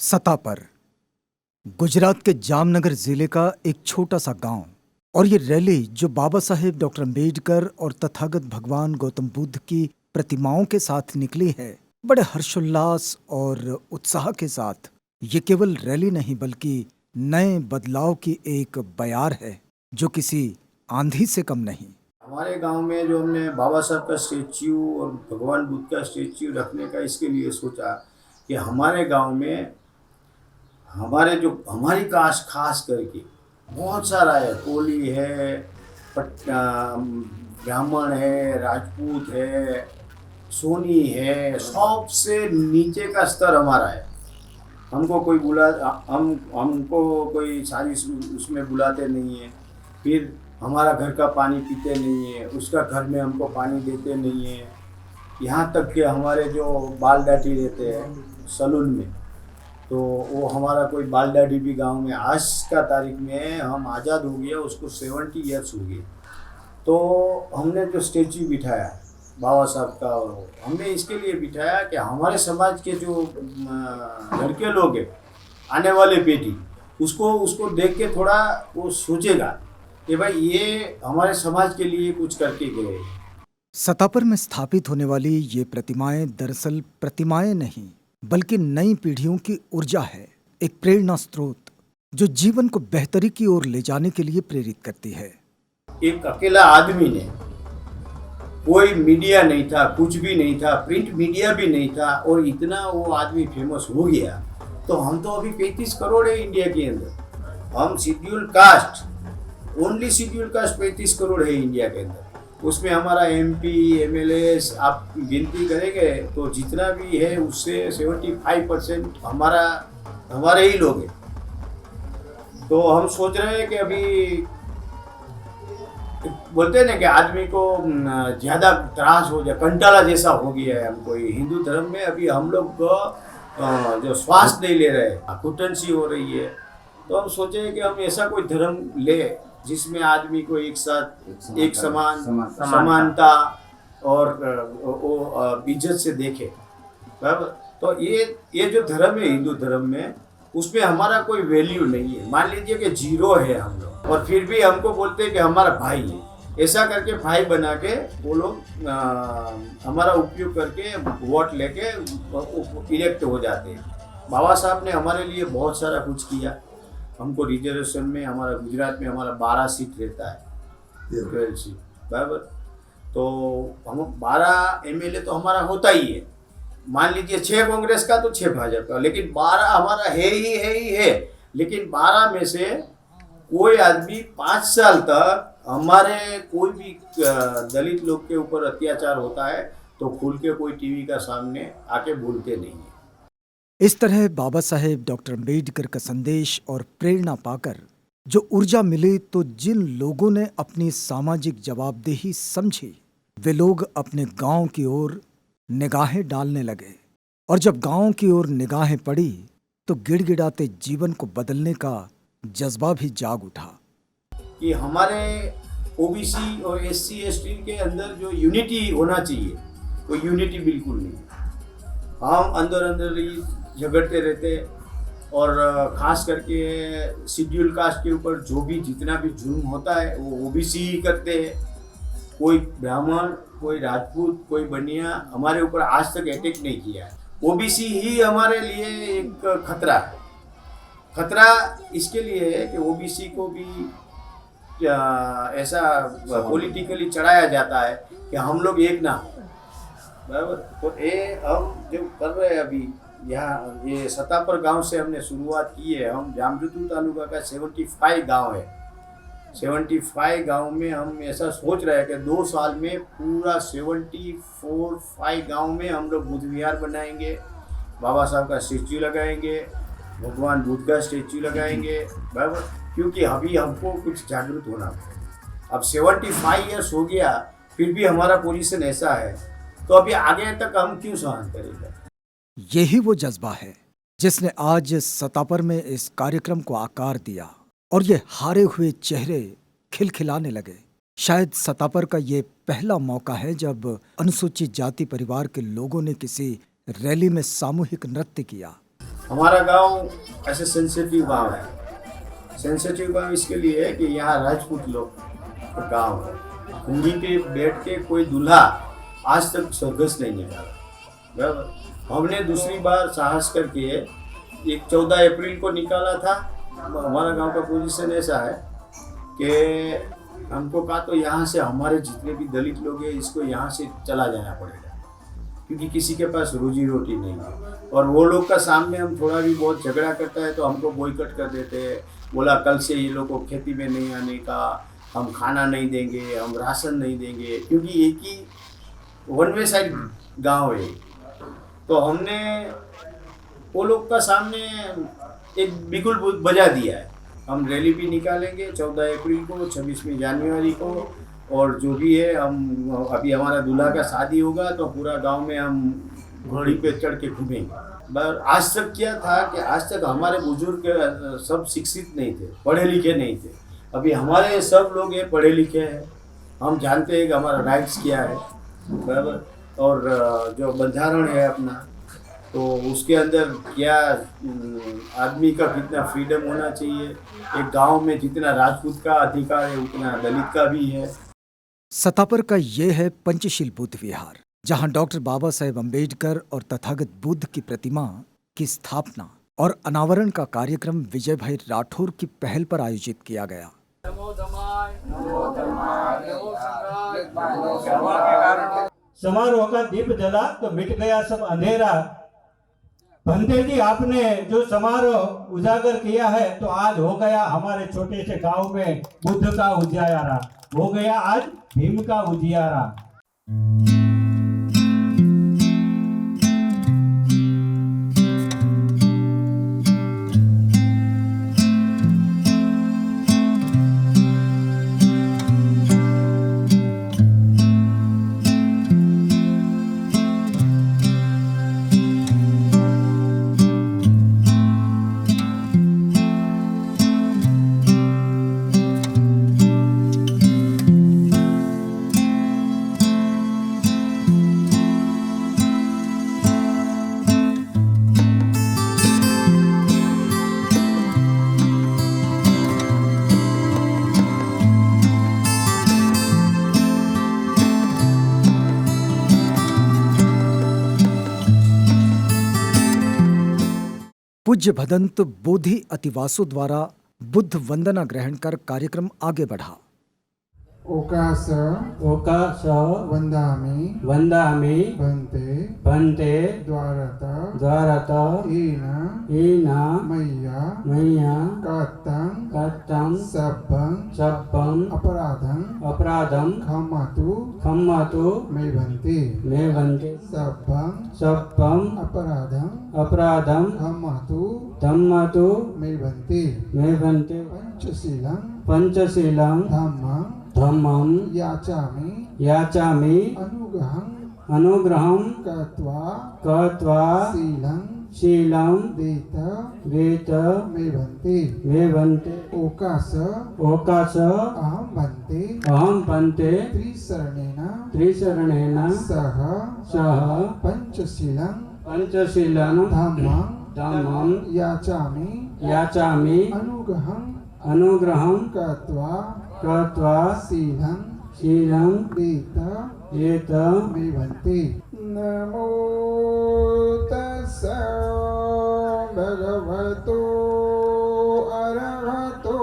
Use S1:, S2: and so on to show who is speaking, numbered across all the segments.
S1: सतापर गुजरात के जामनगर जिले का एक छोटा सा गांव। और ये रैली जो बाबा साहेब डॉक्टर अम्बेडकर और तथागत भगवान गौतम बुद्ध की प्रतिमाओं के साथ निकली है, बड़े हर्षोल्लास और उत्साह के साथ। ये केवल रैली नहीं बल्कि नए बदलाव की एक बयार है जो किसी आंधी से कम नहीं।
S2: हमारे गांव में जो हमने बाबा साहब का स्टेच्यू और भगवान बुद्ध का स्टेच्यू रखने का इसके लिए सोचा कि हमारे गांव में हमारी कास्ट खास करके बहुत सारा है। कोली है, ब्राह्मण है, राजपूत है, सोनी है, सबसे नीचे का स्तर हमारा है। हमको कोई सारी उसमें बुलाते नहीं है। फिर हमारा घर का पानी पीते नहीं है, उसका घर में हमको पानी देते नहीं है। यहाँ तक कि हमारे जो बाल दाढ़ी रहते हैं सलून में, तो वो हमारा कोई बाल दाढ़ी भी गांव में आज का तारीख में हम आज़ाद हो गए, उसको 70 ईयर्स हो गए। तो हमने जो स्टेच्यू बिठाया बाबा साहब का, हमने इसके लिए बिठाया कि हमारे समाज के जो घर के लोग हैं, आने वाले पीढ़ी उसको देख के थोड़ा वो सोचेगा कि भाई ये हमारे समाज के लिए कुछ करके गए।
S1: सतापर में स्थापित होने वाली ये प्रतिमाएं दरअसल प्रतिमाएं नहीं बल्कि नई पीढ़ियों की ऊर्जा है, एक प्रेरणा स्रोत जो जीवन को बेहतरी की ओर ले जाने के लिए प्रेरित करती है।
S2: एक अकेला आदमी ने, कोई मीडिया नहीं था, कुछ भी नहीं था, प्रिंट मीडिया भी नहीं था, और इतना वो आदमी फेमस हो गया। तो हम तो अभी 35 करोड़ है इंडिया के अंदर। हम schedule caste, only schedule caste 35 crore है इंडिया के अंदर। उसमें हमारा MP MLAs आप गिनती करेंगे तो जितना भी है उससे 75% हमारे ही लोग हैं। तो हम सोच रहे हैं कि अभी बोलते हैं ना कि आदमी को ज़्यादा त्रास हो जाए, कंटाला जैसा हो गया है हमको। हिंदू धर्म में अभी हम लोग जो श्वास नहीं ले रहे, घुटन-सी हो रही है। तो हम सोचे कि हम ऐसा कोई धर्म ले जिसमें आदमी को एक साथ एक समानता और इज्जत से देखे, बराबर। तो ये जो धर्म है हिंदू धर्म में, उसमें हमारा कोई वैल्यू नहीं है। मान लीजिए कि जीरो है हम लोग, और फिर भी हमको बोलते हैं कि हमारा भाई है। ऐसा करके भाई बना के वो लोग हमारा उपयोग करके वोट लेके इलेक्ट हो जाते हैं। बाबा साहब ने हमारे लिए बहुत सारा कुछ किया। हमको रिजर्वेशन में हमारा गुजरात में हमारा 12 सीट रहता है, 12 सीट, बराबर। तो हम 12 MLA तो हमारा होता ही है। मान लीजिए 6 कांग्रेस का तो 6 भाजपा का, लेकिन 12 हमारा है ही है। लेकिन 12 में से कोई आदमी 5 साल तक हमारे कोई भी दलित लोग के ऊपर अत्याचार होता है तो खुल के कोई टीवी का सामने आके बोलते नहीं है।
S1: इस तरह बाबा साहेब डॉक्टर अम्बेडकर का संदेश और प्रेरणा पाकर जो ऊर्जा मिली, तो जिन लोगों ने अपनी सामाजिक जवाबदेही समझी, वे लोग अपने गांव की ओर निगाहें डालने लगे। और जब गांव की ओर निगाहें पड़ी तो गिड़गिड़ाते जीवन को बदलने का जज्बा भी जाग उठा
S2: कि हमारे OBC और SC ST के अंदर जो यूनिटी होना चाहिए, वो यूनिटी बिल्कुल नहीं। हम अंदर ही झगड़ते रहते, और ख़ास करके शेड्यूल कास्ट के ऊपर जो भी जितना भी जुल्म होता है वो OBC ही करते हैं। कोई ब्राह्मण, कोई राजपूत, कोई बनिया हमारे ऊपर आज तक अटैक नहीं किया है। OBC ही हमारे लिए एक खतरा है। खतरा इसके लिए है कि OBC को भी ऐसा पॉलिटिकली चढ़ाया जाता है कि हम लोग एक ना हो, बराबर। तो ये हम जो कर रहे हैं अभी यहाँ, ये सतापर गांव से हमने शुरुआत की है। हम जामजोधपुर तालुका का 75 गांव है। 75 गांव में हम ऐसा सोच रहे हैं कि 2 साल में पूरा 74 गांव में हम लोग बुद्ध विहार बनाएंगे, बाबा साहब का स्टेच्यू लगाएंगे, भगवान बुद्ध का स्टेच्यू लगाएंगे, बराबर। क्योंकि अभी हमको कुछ जागरूक होना है। अब 75 ईयर्स हो गया, फिर भी हमारा पोजीशन ऐसा है, तो अभी आगे तक हम क्यों सहन करेंगे।
S1: यही वो जज्बा है जिसने आज सतापर में इस कार्यक्रम को आकार दिया, और ये हारे हुए चेहरे खिलखिलाने लगे। शायद सतापर का ये पहला मौका है जब अनुसूचित जाति परिवार के लोगों ने किसी रैली में सामूहिक नृत्य किया।
S2: हमारा गांव ऐसे सेंसिटिव गांव है। सेंसिटिव गांव इसके लिए है कि यहाँ राजपूत लोग का गांव है। कुंडी पे बैठ के कोई दूल्हा आज तक स्वर्गस नहीं निकाला। बराबर, हमने दूसरी बार साहस करके एक 14 अप्रैल को निकाला था। हमारा गांव का पोजीशन ऐसा है कि हमको कहा तो यहाँ से हमारे जितने भी दलित लोग हैं इसको यहाँ से चला जाना पड़ेगा, क्योंकि किसी के पास रोजी रोटी नहीं है। और वो लोग का सामने हम थोड़ा भी बहुत झगड़ा करता है तो हमको बॉयकट कर देते हैं। बोला कल से ये लोग को खेती में नहीं आने का, हम खाना नहीं देंगे, हम राशन नहीं देंगे, क्योंकि एक ही वन वे साइड गांव है। तो हमने वो लोग का सामने एक बिल्कुल बजा दिया है। हम रैली भी निकालेंगे 14 अप्रैल को, 26 जनवरी को, और जो भी है हम अभी हमारा दूल्हा का शादी होगा तो पूरा गांव में हम घोड़ी पे चढ़ के घूमेंगे। पर आज तक क्या था कि आज तक हमारे बुजुर्ग सब शिक्षित नहीं थे, पढ़े लिखे नहीं थे। अभी हमारे सब लोग ये पढ़े लिखे हैं, हम जानते हैं कि हमारा राइट्स क्या है, बराबर। और जो बंधारण है अपना, तो उसके अंदर क्या आदमी का कितना फ्रीडम होना चाहिए। एक गांव में जितना राजपूत का अधिकार है उतना दलित का भी है।
S1: सतापर का ये है पंचशील बुद्ध विहार, जहां डॉक्टर बाबा साहेब अम्बेडकर और तथागत बुद्ध की प्रतिमा की स्थापना और अनावरण का कार्यक्रम विजय भाई राठौर की पहल पर आयोजित किया गया।
S3: समारोह का दीप जला तो मिट गया सब अंधेरा। बंदे जी, आपने जो समारोह उजागर किया है तो आज हो गया हमारे छोटे से गांव में बुद्ध का उजियारा, हो गया आज भीम का उजियारा।
S1: पूज्य भदंत बोधि अतिवासो द्वारा बुद्ध वंदना ग्रहण कर कार्यक्रम आगे बढ़ा।
S4: ओकास
S3: ओकाश
S4: वंदामि
S3: वंदामि
S4: भन्ते
S3: भन्ते
S4: द्वारत
S3: द्वारत
S4: येन मय्या
S3: मय्या
S4: कृतं
S3: कृतं
S4: सब्बं अपराधं
S3: अपराधं
S4: क्षमतु मे भन्ते सब्बं अपराधं क्षमतु मे भन्ते
S3: पंचशीलं धम्मं याचामि अनुग्रहं कृत्वा शीलं वेत मे भन्ते
S4: ओकास
S3: अहं भन्ते त्रिशरणेन सह पंचशीलं धम्मं याचामि अनुग्रहं कृत्वा शीलं वेत
S4: मे भन्ते। नमो तस्स भगवतो अरहतो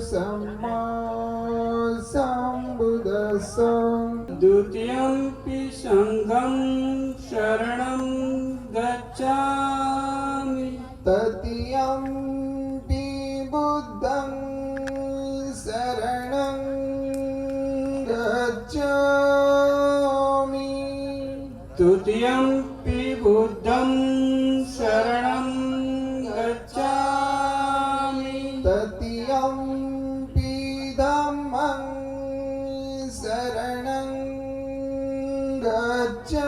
S4: सम्मा सम्बुद्धस्स।
S3: द्वितीयंपि संघं शरणं गच्छामि
S4: तृतीयंपि बुद्धं शरणं गच्छामि
S3: तृतीयंपि बुद्धं शरणं गच्छामि
S4: तृतीयंपि धम्मं शरणं गच्छामि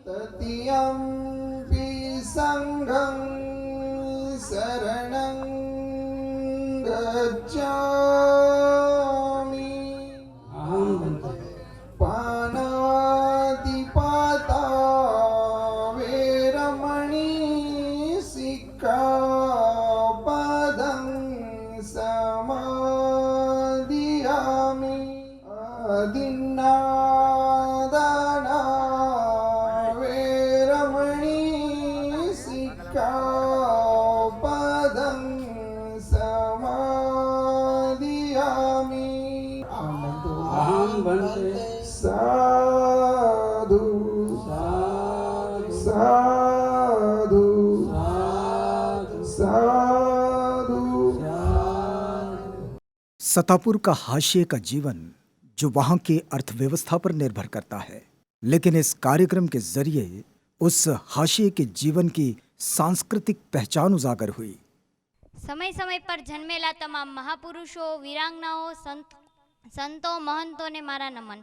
S4: तृतीयंपि संघं शरणं सिक्खापदं समादियामि आदिन्नादाना वेरमणि सिक्खापदं समादियामि
S3: अहं वन्दे
S4: साधु साधु साधु
S1: सतापुर का हाशिए का जीवन जो वहां की अर्थव्यवस्था पर निर्भर करता है, लेकिन इस कार्यक्रम के जरिए उस हाशिए के जीवन की सांस्कृतिक पहचान उजागर हुई।
S5: સમય સમય પર જન્મેલા તમામ મહાપુરુષો, વીરાંગનાઓ, સંતો, મહંતોને મારા નમન.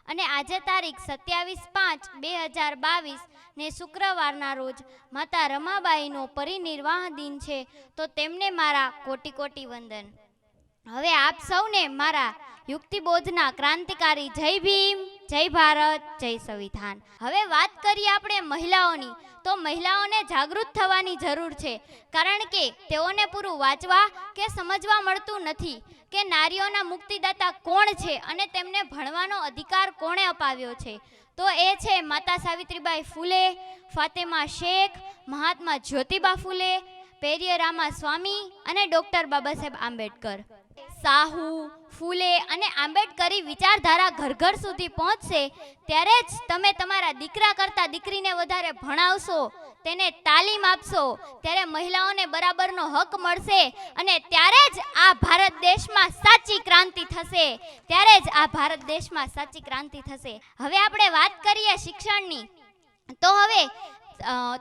S5: અને આજે તારીખ 27/5/2022 ને શુક્રવારના રોજ માતા રમાબાઈનો પરિનિર્વાહ દિન છે, તો તેમને મારા કોટી કોટી વંદન. હવે આપ સૌને મારા યુક્તિબોધના ક્રાંતિકારી જય ભીમ, જય ભારત, જય સંવિધાન. હવે વાત કરીએ આપણે મહિલાઓની, તો મહિલાઓને જાગૃત થવાની જરૂર છે, કારણ કે તેઓને પૂરું વાંચવા કે સમજવા મળતું નથી કે નારીઓના મુક્તિદાતા કોણ છે અને તેમને ભણવાનો અધિકાર કોણે અપાવ્યો છે. તો એ છે માતા સાવિત્રીબાઈ ફૂલે, ફાતેમા શેખ, મહાત્મા જ્યોતિબા ફૂલે, પેરિય રામા સ્વામી અને ડૉક્ટર બાબા સાહેબ આંબેડકર. સાહુ, ફૂલે અને આંબેડકરી વિચારધારા ઘર ઘર સુધી પહોંચશે ત્યારે જ તમે તમારા દીકરા કરતાં દીકરીને વધારે ભણાવશો, તેને તાલીમ આપશો, ત્યારે મહિલાઓને બરાબરનો હક મળશે અને ત્યારે જ આ ભારત દેશમાં સાચી ક્રાંતિ થશે. ત્યારે જ આ ભારત દેશમાં સાચી ક્રાંતિ થશે. હવે આપણે વાત કરીએ શિક્ષણની, તો હવે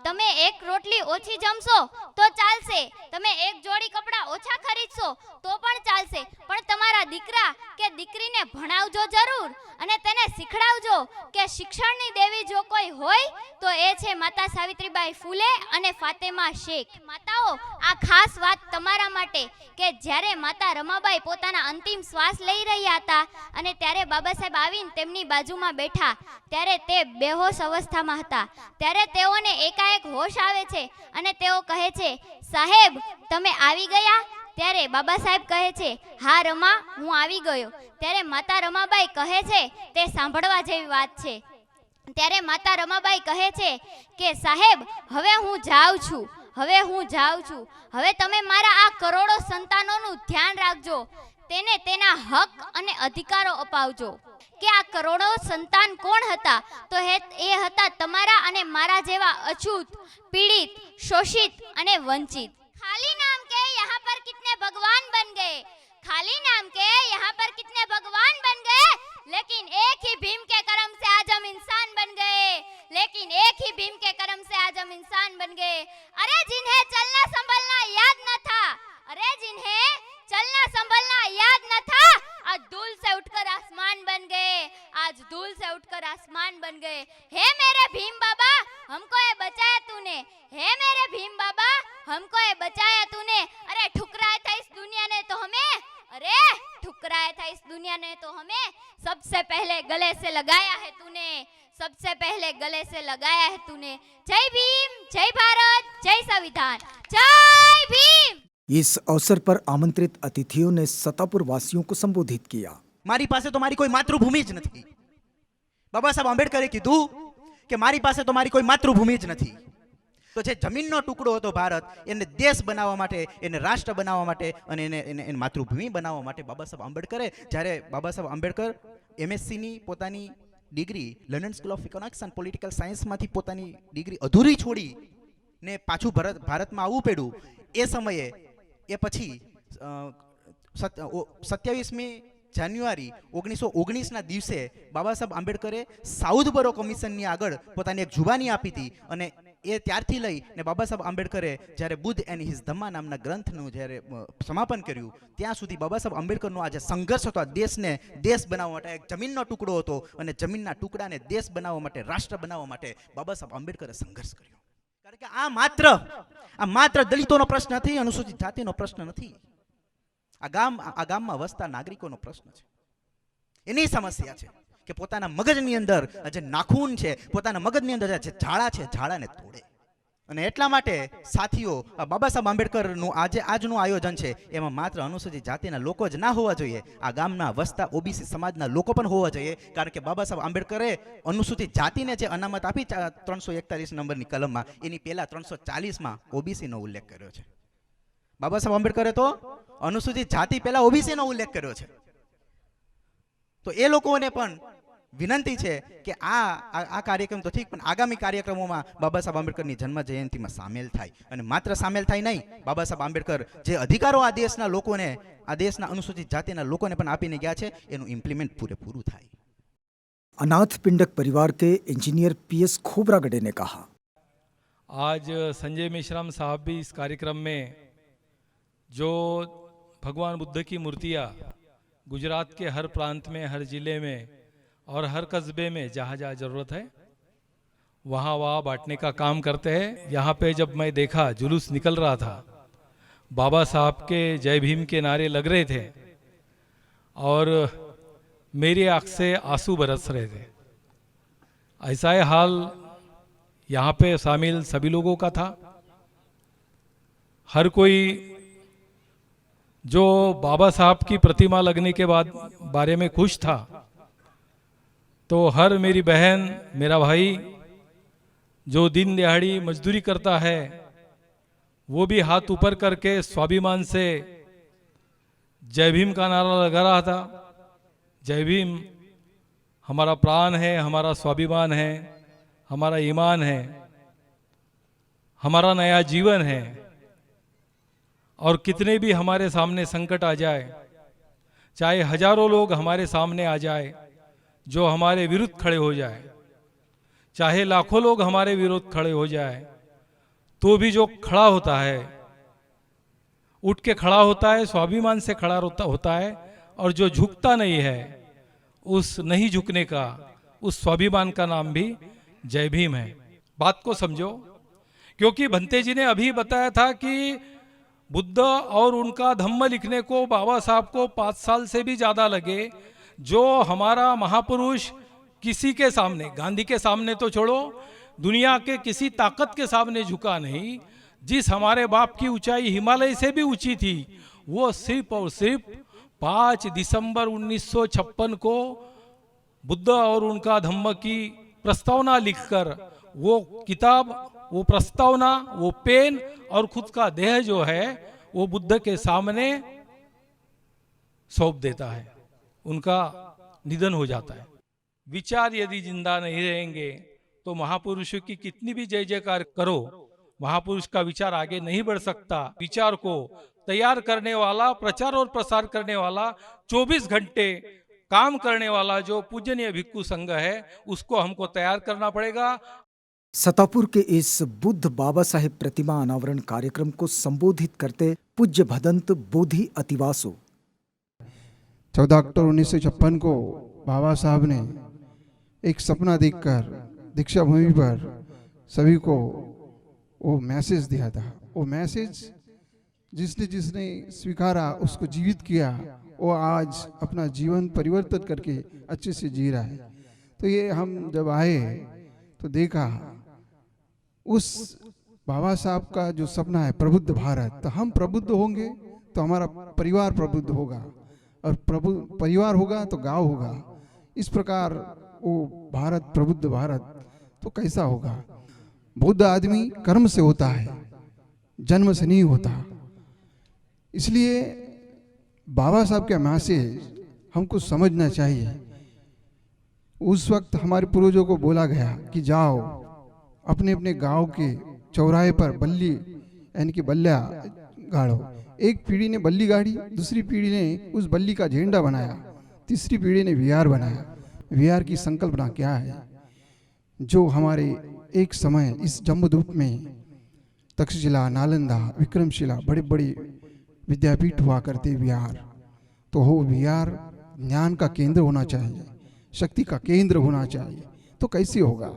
S5: તમે એક રોટલી ઓછી જમશો તો ચાલશે, તમે એક જોડી કપડાં ઓછા ખરીદશો તો પણ ચાલશે, પણ તમારા દીકરા કે દીકરીને ભણાવજો જરૂર અને તેને શીખડાવજો કે શિક્ષણની દેવી જો કોઈ હોય તો એ છે માતા સાવિત્રીબાઈ ફૂલે અને ફાતેમા શેખ. માતાઓ, આ ખાસ વાત તમારા માટે કે જ્યારે માતા રમાબાઈ પોતાના અંતિમ શ્વાસ લઈ રહ્યા હતા અને ત્યારે બાબા સાહેબ આવીને તેમની બાજુમાં બેઠા, ત્યારે તે બેહોશ અવસ્થામાં હતા. ત્યારે તેઓને એકાએક હોશ આવે છે અને તેઓ કહે છે, સાહેબ તમે આવી ગયા? ત્યારે બાબા સાહેબ કહે છે, હા રમા, હું આવી ગયો. ત્યારે માતા રમાબાઈ કહે છે, તે સાંભળવા જેવી વાત છે. ત્યારે માતા રમાબાઈ કહે છે કે સાહેબ હવે હું જાઉં છું, હવે તમે મારા આ કરોડો સંતાનોનું ધ્યાન રાખજો, તેને તેના હક અને અધિકારો અપાવજો. કે આ કરોડો સંતાન કોણ હતા? તો એ હતા તમારા અને મારા જેવા અછૂત, પીડિત, શોષિત અને વંચિત. ખાલી નામ કે यहाँ पर कितने भगवान बन गए, खाली नाम के यहाँ पर कितने भगवान बन गए, लेकिन एक ही भीम के कर्म से आज हम इंसान बन गए, लेकिन एक ही भीम के कर्म से आज हम इंसान बन गए. अरे जिन्हें चलना संभलना याद न था, अरे जिन्हें चलना संभलना याद न था, आज धूल से उठकर आसमान बन गए, आज धूल से उठकर आसमान बन गए. हे मेरे भीम बाबा, हमको ये बचाया तूने, हे मेरे भीम बाबा, हमको ये बचाया तूने. अरे ठुकराया था इस दुनिया ने तो हमें, अरे ठुकराया था इस दुनिया ने तो हमें, सबसे पहले गले से लगाया है तूने, सबसे पहले गले से लगाया है तूने. जय भीम, जय भारत, जय संविधान, जय भीम.
S1: इस अवसर पर आमंत्रित अतिथियों ने सतापुर वासियों को संबोधित किया.
S6: મારી પાસે તો મારી કોઈ માતૃભૂમિ જ નથી. બાબા સાહેબ આંબેડકરે કીધું કે મારી પાસે તો મારી કોઈ માતૃભૂમિ જ નથી. તો જે જમીનનો ટુકડો હતો ભારત, એને દેશ બનાવવા માટે, એને રાષ્ટ્ર બનાવવા માટે અને એને માતૃભૂમિ બનાવવા માટે બાબા સાહેબ આંબેડકરે, જ્યારે બાબા સાહેબ આંબેડકર એમએસસીની પોતાની degree London school of economics and political સાયન્સમાંથી પોતાની ડિગ્રી અધૂરી છોડી ને પાછું ભારતમાં આવવું પડ્યું, એ સમયે એ પછી 27મી જાન્યુઆરી 1919ના દિવસે બાબા સાહેબ આંબેડકરે સાઉથબરો કમિશનની આગળ પોતાની એક જુબાની આપી હતી. અને એ ત્યારથી લઈને બાબા સાહેબ આંબેડકરે જ્યારે બુદ્ધ એન્ડ હિઝ ધમ્મા નામના ગ્રંથનું જ્યારે સમાપન કર્યું, ત્યાં સુધી બાબા સાહેબ આંબેડકરનો આ જે સંઘર્ષ હતો, આ દેશને દેશ બનાવવા માટે, એક જમીનનો ટુકડો હતો અને જમીનના ટુકડાને દેશ બનાવવા માટે, રાષ્ટ્ર બનાવવા માટે બાબા સાહેબ આંબેડકરે સંઘર્ષ કર્યો. કારણ કે આ માત્ર દલિતોનો પ્રશ્ન નથી, અનુસૂચિત જાતિનો પ્રશ્ન નથી. આ ગામમાં વસતા નાગરિકોનો પ્રશ્ન છે. એની સમસ્યા છે કે પોતાના મગજની અંદર જે નાખૂન છે, પોતાના મગજની અંદર જે ઝાડા છે, ઝાડાને તોડે. અને એટલા માટે સાથીઓ આ બાબા સાહેબ આંબેડકરનું આજનું આયોજન છે એમાં માત્ર અનુસૂચિત જાતિના લોકો જ ના હોવા જોઈએ, આ ગામના વસતા ઓબીસી સમાજના લોકો પણ હોવા જોઈએ, કારણ કે બાબા સાહેબ આંબેડકરે અનુસૂચિત જાતિને જે અનામત આપી 341 નંબરની કલમમાં, એની પહેલા 340માં ઓબીસીનો ઉલ્લેખ કર્યો છે. બાબા સાહેબ આંબેડકરે તો અનુસૂચિત જાતિ પહેલા ઓબીસીનો ઉલ્લેખ કર્યો છે. તો એ લોકોને પણ વિનંતી છે કે આ કાર્યક્રમ તો ઠીક, પણ આગામી કાર્યક્રમોમાં બાબા સાહેબ આંબેડકરની જન્મ જયંતિમાં સામેલ થાય, અને માત્ર સામેલ થાય નહીં, બાબા સાહેબ આંબેડકર જે અધિકારો આ દેશના લોકોને, આ દેશના અનુસૂચિત જાતિના લોકોને પણ આપીને ગયા છે, એનું ઇમ્પ્લિમેન્ટ પૂરેપૂરું થાય.
S1: अनाथ पिंडक परिवार के इंजीनियर पीएस खोबरागड़े ने कहा,
S7: आज संजय मेश्राम साहब भी इस कार्यक्रम में जो भगवान बुद्ध की मूर्तियाँ गुजरात के हर प्रांत में, हर जिले में और हर कस्बे में जहाँ जहाँ ज़रूरत है वहाँ बांटने का काम करते हैं. यहाँ पे जब मैं देखा जुलूस निकल रहा था, बाबा साहब के जय भीम के नारे लग रहे थे और मेरी आँख से आंसू बरस रहे थे. ऐसा ही हाल यहाँ पे शामिल सभी लोगों का था. हर कोई जो बाबा साहब की प्रतिमा लगने के बाद बारे में खुश था, तो हर मेरी बहन, मेरा भाई जो दिन दिहाड़ी मजदूरी करता है, वो भी हाथ ऊपर करके स्वाभिमान से जय भीम का नारा लगा रहा था. जय भीम हमारा प्राण है, हमारा स्वाभिमान है, हमारा ईमान है, हमारा नया जीवन है. और कितने भी हमारे सामने संकट आ जाए, चाहे हजारों लोग हमारे सामने आ जाए जो हमारे विरुद्ध खड़े हो जाए, चाहे लाखों लोग हमारे विरुद्ध खड़े हो जाए, तो भी जो खड़ा होता है, उठ के खड़ा होता है, स्वाभिमान से खड़ा होता है, और जो झुकता नहीं है, उस नहीं झुकने का, उस स्वाभिमान का नाम भी जय भीम है. बात को समझो, क्योंकि भंते जी ने अभी बताया था कि बुद्ध और उनका धम्म लिखने को बाबा साहब को 5 साल से भी ज़्यादा लगे. जो हमारा महापुरुष किसी के सामने, गांधी के सामने तो छोड़ो, दुनिया के किसी ताकत के सामने झुका नहीं. जिस हमारे बाप की ऊंचाई हिमालय से भी ऊंची थी, वो सिर्फ और सिर्फ 5 दिसंबर 1956 को बुद्ध और उनका धम्म की प्रस्तावना लिखकर, वो किताब, वो प्रस्तावना, वो पेन और खुद का देह जो है वो बुद्ध के सामने सौंप देता है. उनका निधन हो जाता है. विचार यदि जिंदा नहीं रहेंगे तो महापुरुषों की कितनी भी जय जयकार करो, महापुरुष का विचार आगे नहीं बढ़ सकता. विचार को तैयार करने वाला, प्रचार और प्रसार करने वाला, 24 घंटे काम करने वाला जो पूजनीय भिक्खु संघ है, उसको हमको तैयार करना पड़ेगा.
S1: सतापुर के इस बुद्ध बाबा साहेब प्रतिमा अनावरण कार्यक्रम को संबोधित करते पूज्य भदंत बोधि अतिवासु,
S4: 14 अक्टूबर 1956 को बाबा साहब ने एक सपना देखकर दीक्षा भूमि पर सभी को वो मैसेज दिया था. वो मैसेज जिसने जिसने स्वीकारा, उसको जीवित किया, वो आज अपना जीवन परिवर्तित करके अच्छे से जी रहा है. तो ये हम जब आए तो देखा उस बाबा साहब का जो सपना है प्रबुद्ध भारत, तो हम प्रबुद्ध होंगे तो हमारा परिवार प्रबुद्ध होगा, और परिवार होगा तो गांव होगा. इस प्रकार वो भारत, प्रबुद्ध भारत तो कैसा होगा? बुद्ध आदमी कर्म से होता है, जन्म से नहीं होता. इसलिए बाबा साहब का मैसेज हमको समझना चाहिए. उस वक्त हमारे पूर्वजों को बोला गया कि जाओ अपने अपने गांव के चौराहे पर बल्ली यानी कि बल्ला गाड़ो. एक पीढ़ी ने बल्ली गाड़ी, दूसरी पीढ़ी ने उस बल्ली का झंडा बनाया, तीसरी पीढ़ी ने विहार बनाया. विहार की संकल्पना क्या है? जो हमारे एक समय इस जम्बूद्वीप में तक्षशिला, नालंदा, विक्रमशिला बड़े बड़े विद्यापीठ हुआ करते विहार, तो वो विहार ज्ञान का केंद्र होना चाहिए, शक्ति का केंद्र होना चाहिए. तो कैसे होगा?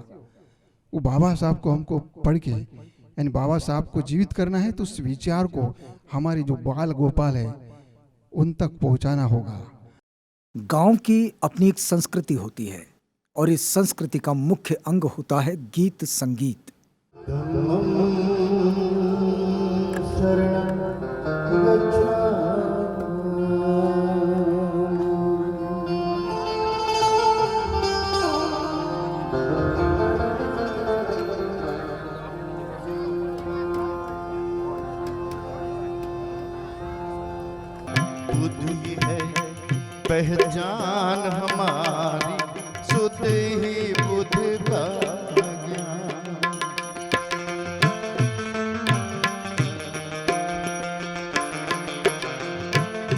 S4: वो बाबा साहब को हमको पढ़ के, यानी बाबा साहब को जीवित करना है, तो उस विचार को हमारे जो बाल गोपाल है उन तक पहुंचाना होगा.
S1: गांव की अपनी एक संस्कृति होती है और इस संस्कृति का मुख्य अंग होता है गीत संगीत.
S8: बुद्धि है पहचान हमारी, सुध ही बुध का ज्ञान।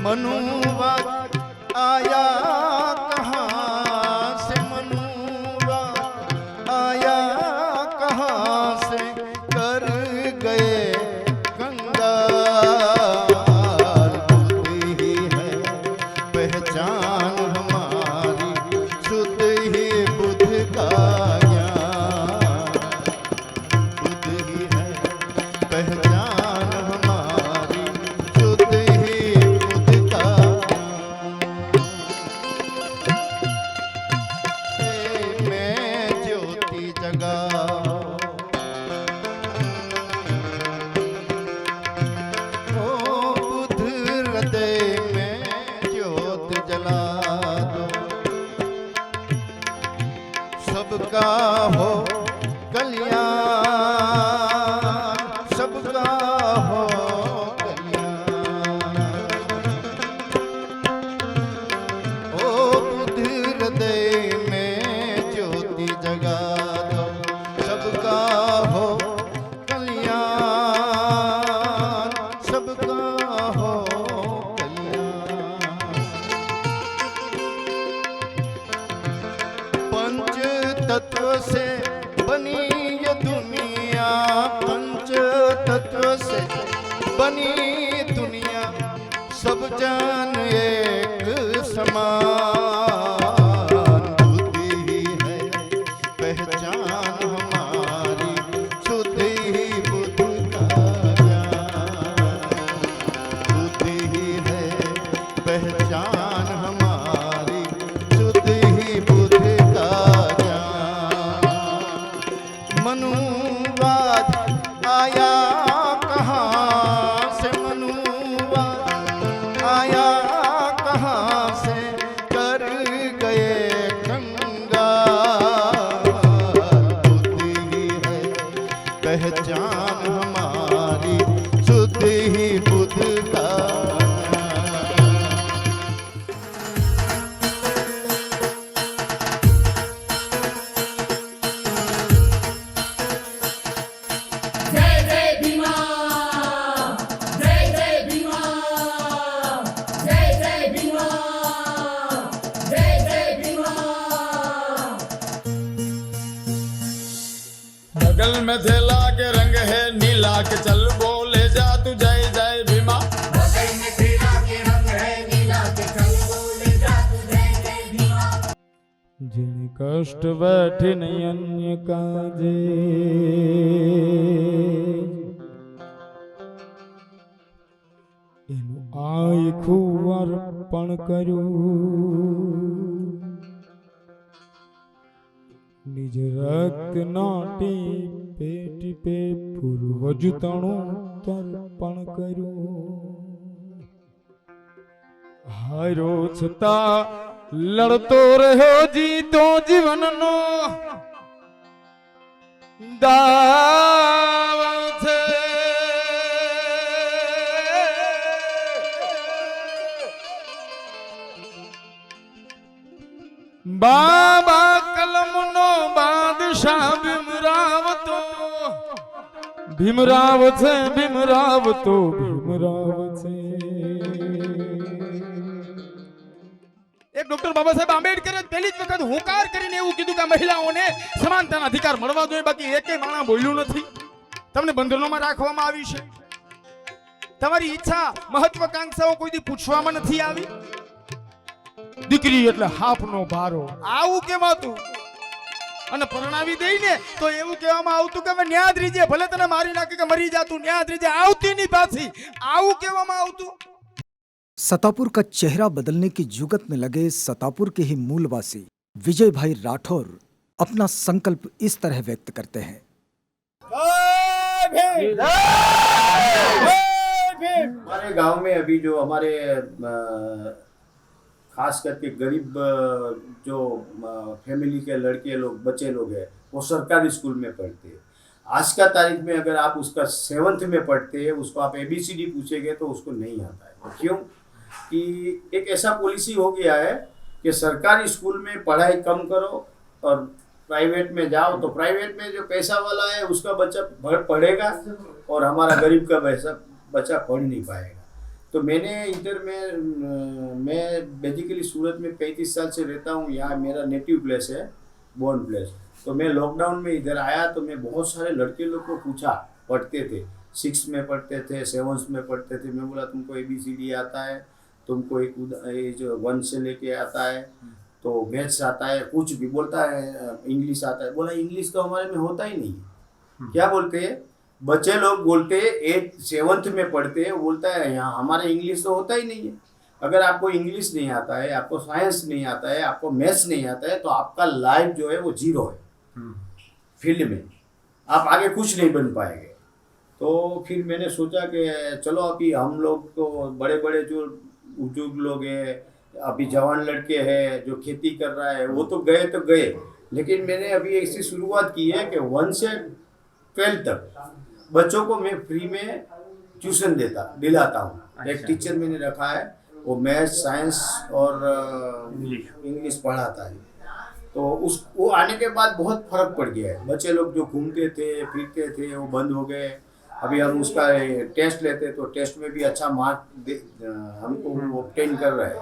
S8: मनुवा आया कहाँ से, मनुवा आया कहाँ से, कर गए कंगाल। बुद्धि ही है पहचान हमारी, शुद्ध ही बुद्ध का ज्ञान। बुद्धि ही है पहचान हमारी, शुद्ध ही बुद्ध का ज्ञान। मैं ज्योति जगा, ओ बुद्ध हृदय में ज्योत जला दो। सबका हो कल्याण, सबका हो कल्याण। ओ बुद्ध हृदय में ज्योति जगा दो, सबका हो कल्याण, सबका हो कल्याण। पंच तत्व से बनी ये दुनिया, पंच तत्व से बनी दुनिया, सब जन एक समान। बुद्धि ही है पहचान हमारी, शुद्ध ही बुद्ध का ज्ञान। बुद्धि ही है पहचान हमारी, शुद्ध ही बुद्ध का ज्ञान। मनुवाद आया कहाँ से, मनुवाद आया कहाँ से, कर गए कंगाल। बुद्धि ही है पहचान हमारी, शुद्ध ही बुद्ध का
S9: बगल में थैला के रंग है नीला, के चल बोले जा तू जय जय भीमा। जिन कष्ट बैठे नहीं अन्य काजे, એનું આખું અર્પણ કર્યું, નિજ રક્ત નાટી પેટી પે પૂર્વજ તણું તર્પણ કર્યું। હારો છતાં લડતો રહ્યો જીતો જીવનનો દાવ છે। બાબા કલમનો બાદશાહ ભીમરાવ તો ભીમરાવ છે, ભીમરાવ તો ભીમરાવ છે। એક ડોક્ટર બાબા સાહેબ આંબેડકરે પહેલી જ વખત હુંકાર કરીને એવું કીધું કે મહિલાઓને સમાનતાના અધિકાર મળવા જોઈએ, બાકી એકેય માણસ બોલ્યું નથી। તમને બંધનોમાં રાખવામાં આવી છે, તમારી ઈચ્છા મહત્વાકાંક્ષાઓ કોઈ દી પૂછવામાં નથી આવી। દીકરી એટલે હાફનો ભારો આવું કહેવાતું, અને પરણાવી દઈને તો એવું કહેવામાં આવતું કે હવે ન્યાદ રીજે, ભલે તને મારી નાખે કે મરી જાતું, ન્યાદ રીજે, આવતી ની પાછી, આવું કહેવામાં આવતું।
S1: सतापुर का चेहरा बदलने की जुगत में लगे सतापुर के ही मूलवासी विजय भाई राठौर अपना संकल्प इस तरह व्यक्त करते हैं।
S2: हमारे गांव में अभी जो हमारे खास करके गरीब जो फैमिली के लड़के लोग बच्चे लोग हैं वो सरकारी स्कूल में पढ़ते हैं। आज का तारीख में अगर आप उसका 7th में पढ़ते हैं उसको आप ABCD पूछेंगे तो उसको नहीं आता है। क्यों कि एक ऐसा पॉलिसी हो गया है कि सरकारी स्कूल में पढ़ाई कम करो और प्राइवेट में जाओ, तो प्राइवेट में जो पैसा वाला है उसका बच्चा पढ़ेगा और हमारा गरीब का बच्चा पढ़ नहीं पाएगा। तो मैंने इधर में मैं बेसिकली सूरत में 35 साल से रहता हूँ। यहाँ मेरा नेटिव प्लेस है, बोर्न प्लेस। तो मैं लॉकडाउन में इधर आया तो मैं बहुत सारे लड़के लोग को पूछा, पढ़ते थे, 6 में पढ़ते थे, 7 में पढ़ते थे। मैं बोला तुमको ABCD आता है, तुमको ये जो 1 से लेके आता है, तो मैथ्स आता है, कुछ भी बोलता है, इंग्लिश आता है। बोला इंग्लिश तो हमारे में होता ही नहीं है। क्या बोलते हैं बच्चे लोग, बोलते 7th में पढ़ते हैं, बोलता है यहाँ हमारे इंग्लिश तो होता ही नहीं है। अगर आपको इंग्लिश नहीं आता है, आपको साइंस नहीं आता है, आपको मैथ्स नहीं आता है, तो आपका लाइफ जो है वो 0 है फील्ड में, आप आगे कुछ नहीं बन पाएंगे। तो फिर मैंने सोचा कि चलो अभी हम लोग तो बड़े बड़े जो उद्योग लोग हैं, अभी जवान लड़के हैं जो खेती कर रहा है वो तो गए, लेकिन मैंने अभी ऐसी शुरुआत की है कि 1 से 12 तक बच्चों को मैं फ्री में ट्यूशन दिलाता हूँ। एक टीचर मैंने रखा है, वो मैथ्स, साइंस और इंग्लिश पढ़ाता है। तो वो आने के बाद बहुत फर्क पड़ गया है। बच्चे लोग जो घूमते थे फिरते थे वो बंद हो गए। अभी हम उसका टेस्ट लेते तो टेस्ट में भी अच्छा मार्क हमको ऑब्टेन कर रहे हैं।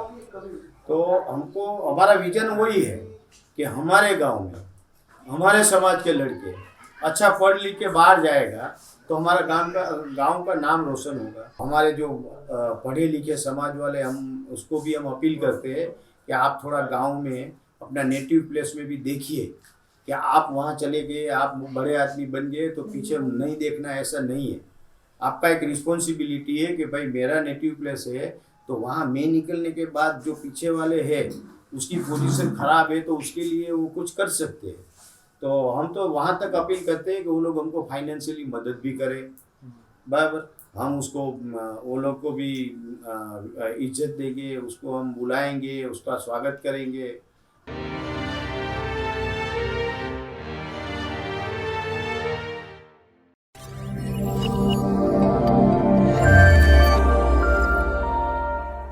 S2: तो हमको हमारा विजन वही है कि हमारे गांव में हमारे समाज के लड़के अच्छा पढ़ लिख के बाहर जाएगा तो हमारा गांव का नाम रोशन होगा। हमारे जो पढ़े लिखे समाज वाले, हम उसको भी हम अपील करते हैं कि आप थोड़ा गांव में अपना नेटिव प्लेस में भी देखिए कि आप वहाँ चले गए, आप बड़े आदमी बन गए तो पीछे नहीं देखना, ऐसा नहीं है। आपका एक रिस्पॉन्सिबिलिटी है कि भाई मेरा नेटिव प्लेस है तो वहाँ मैं निकलने के बाद जो पीछे वाले हैं उसकी पोजीशन खराब है तो उसके लिए वो कुछ कर सकते हैं। तो हम तो वहाँ तक अपील करते हैं कि वो लोग हमको फाइनेंशियली मदद भी करें, बराबर। हम उसको वो लोग को भी इज्जत देंगे, उसको हम बुलाएंगे, उसका स्वागत करेंगे।